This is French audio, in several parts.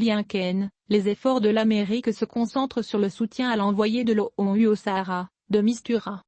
Blinken, les efforts de l'Amérique se concentrent sur le soutien à l'envoyé de l'ONU au Sahara, de Mistura.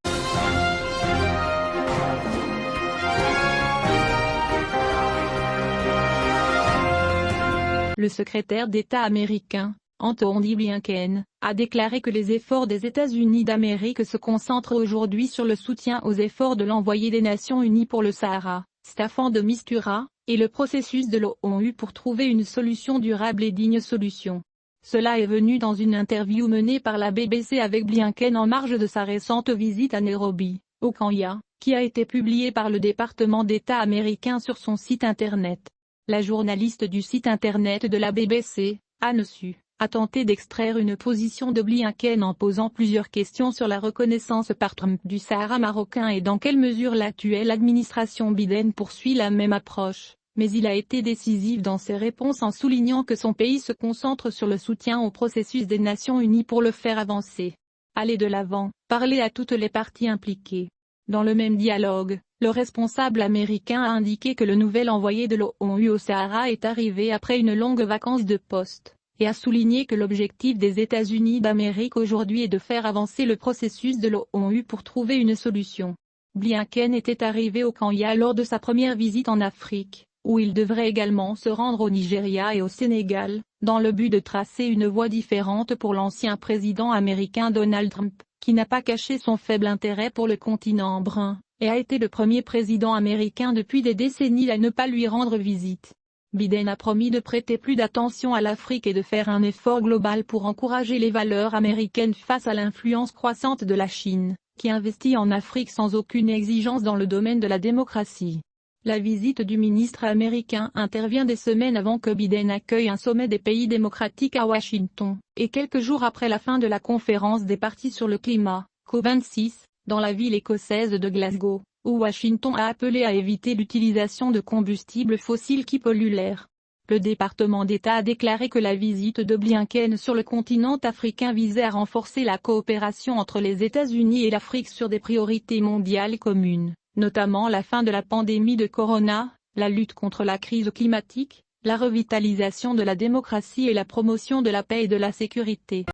Le secrétaire d'État américain, Antony Blinken, a déclaré que les efforts des États-Unis d'Amérique se concentrent aujourd'hui sur le soutien aux efforts de l'envoyé des Nations Unies pour le Sahara, Staffan de Mistura, et le processus de l'ONU pour trouver une solution durable et digne solution. Cela est venu dans une interview menée par la BBC avec Blinken en marge de sa récente visite à Nairobi, au Kenya, qui a été publiée par le département d'État américain sur son site internet. La journaliste du site internet de la BBC, Anne Su, a tenté d'extraire une position de Blinken en posant plusieurs questions sur la reconnaissance par Trump du Sahara marocain et dans quelle mesure l'actuelle administration Biden poursuit la même approche, mais il a été décisif dans ses réponses en soulignant que son pays se concentre sur le soutien au processus des Nations Unies pour le faire avancer. Aller de l'avant, parler à toutes les parties impliquées. Dans le même dialogue, le responsable américain a indiqué que le nouvel envoyé de l'ONU au Sahara est arrivé après une longue vacance de poste, et a souligné que l'objectif des États-Unis d'Amérique aujourd'hui est de faire avancer le processus de l'ONU pour trouver une solution. Blinken était arrivé au Kenya lors de sa première visite en Afrique, où il devrait également se rendre au Nigeria et au Sénégal, dans le but de tracer une voie différente pour l'ancien président américain Donald Trump, qui n'a pas caché son faible intérêt pour le continent brun, et a été le premier président américain depuis des décennies à ne pas lui rendre visite. Biden a promis de prêter plus d'attention à l'Afrique et de faire un effort global pour encourager les valeurs américaines face à l'influence croissante de la Chine, qui investit en Afrique sans aucune exigence dans le domaine de la démocratie. La visite du ministre américain intervient des semaines avant que Biden accueille un sommet des pays démocratiques à Washington, et quelques jours après la fin de la conférence des parties sur le climat, COP26, dans la ville écossaise de Glasgow, où Washington a appelé à éviter l'utilisation de combustibles fossiles qui polluent l'air. Le département d'État a déclaré que la visite de Blinken sur le continent africain visait à renforcer la coopération entre les États-Unis et l'Afrique sur des priorités mondiales communes, notamment la fin de la pandémie de corona, la lutte contre la crise climatique, la revitalisation de la démocratie et la promotion de la paix et de la sécurité.